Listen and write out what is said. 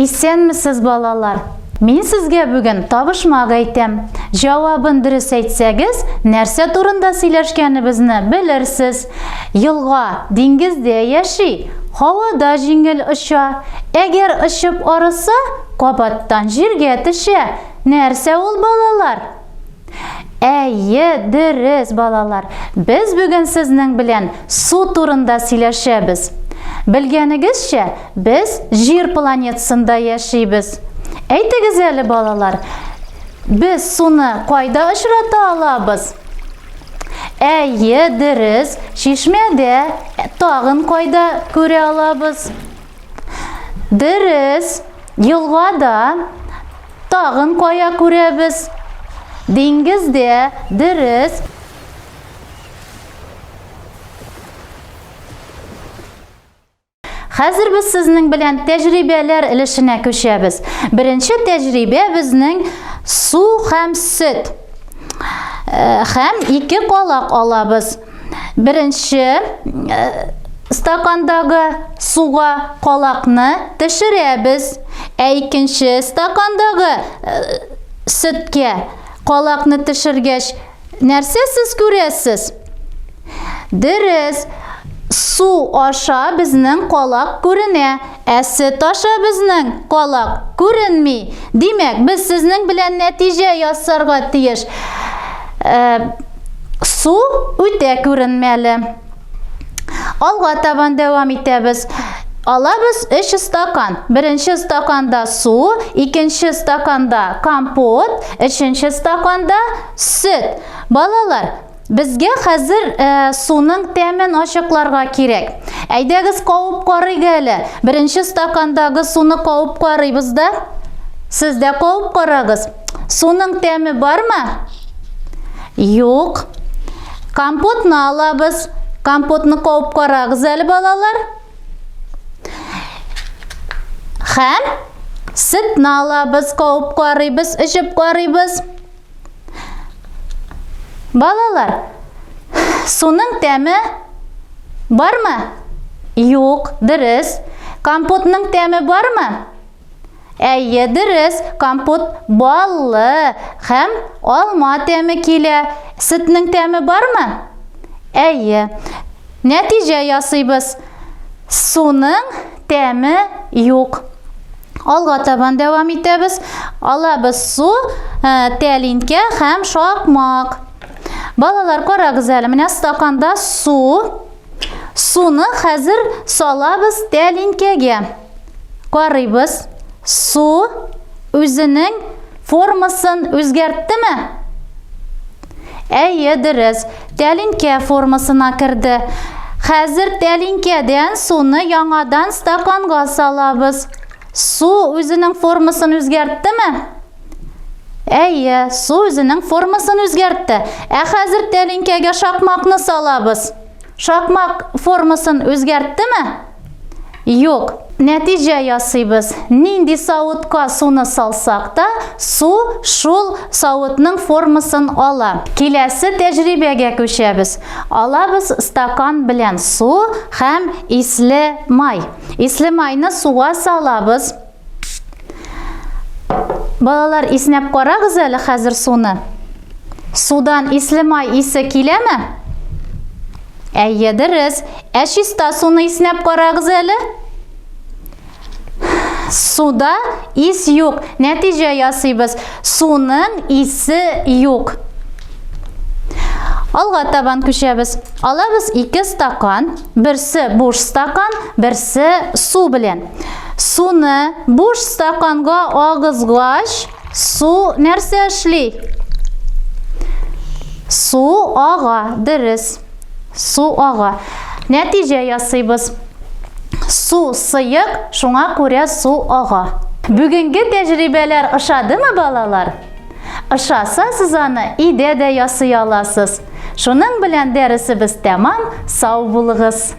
Исәнмесез, балалар? Мин сезгә бүген табышмак әйтәм. Җавабын дөрес әйтсәгез, нәрсә турында сөйләшкәнебезне белерсез. Елга диңгездә яши, һавада җиңел оча. Әгәр очып арыса, кабаттан җиргә төшә. Нәрсә ул, балалар? Әйе, дөрес, балалар. Без бүген сезнең белән су турында сөйләшәбез. Белгәнегезчә, без Җир планетасында яшибез. Әйтегез әле, балалар, без суны кайда очрата алабыз? Әйе, дөрес, чишмәдә, тагын кайда күрә алабыз? Дөрес, елгада, тагын кая күрәбез? Диңгездә, дөрес. Хәзер без сезнең белән тәҗрибәләр өлешенә күчәбез. Беренче тәҗрибә безнең су һәм сөт. Һәм 2 калак алабыз. Беренче стакандагы суга калакны төшерәбез. Икенче стакандагы сөткә калакны төшергәч, нәрсә сез күрәсез? Дөрес, су аша безнең калак күренә, сөт аша безнең калак күренми. Димәк, без сезнең белән нәтиҗә ясарга тиеш. Су үтә күренмәле. Алга табан дәвам итәбез. Алабыз 3 стакан. Беренче стаканда су, икенче стаканда компот, өченче стаканда сөт. Балалар, безгә хәзер суның тәмен ачыкларга кирәк. Әйдәгез кавып карыйк әле. Беренче стакандагы суны кавып карыйбыз да. Сез дә кавып карагыз. Суның тәме бармы? Юк. Компотны алабыз. Компотны кавып карагыз әле, балалар. Һәм сөтне алабыз, кавып карыйбыз, эчеп карыйбыз. Балалар, суның тәме бармы? Юк, дөрес. Компотның тәме бармы? Әйе, дөрес. Компот баллы һәм алма тәме килә. Сөтнең тәме бармы? Әйе. Нәтиҗә ясыйбыз. Суның тәме юк. Алга табан дәвам итәбез. Алабыз су, тәлинкә һәм шакмак. Балалар, карагыз әле, менә стаканда су. Суны хәзер салабыз тәлинкәгә. Карыйбыз. Су үзенең формасын үзгәрттеме? Әйе, дөрес. Тәлинкә формасына керде. Хәзер тәлинкәдән суны яңадан стаканга салабыз. Су үзенең формасын үзгәрттеме? Әйе, су үзенең формасын үзгәртте. Хәзер тәлинкәгә шакмакны салабыз. Шакмак формасын үзгәрттеме? Юк. Нәтиҗә ясыйбыз. Нинди савытка суны салсак та, су шул савытның формасын ала. Киләсе тәҗрибәгә күчәбез. Алабыз стакан белән су һәм исле май. Исле майны суга салабыз. Балалар, иснәп карагыз әле хәзер суны. Судан исле май исе киләме? Әйе, дөрес. Чиста суны иснәп карагыз әле. Суда ис юк. Нәтиҗә ясыйбыз. Суның исе юк. Алга табан күчәбез. Алабыз 2 стакан, берсе буш стакан, берсе су белән. Суны буш стаканга агызгач, су нәрсә эшли? Су ага, дөрес. Су ага. Нәтиҗә ясыйбыз. Су сыйык, шуңа күрә су ага. Бүгенге тәҗрибәләр ошадымы, балалар? Ошаса, сез аны өйдә дә ясый аласыз. Шуның белән дәресебез тәмам. Сау булыгыз.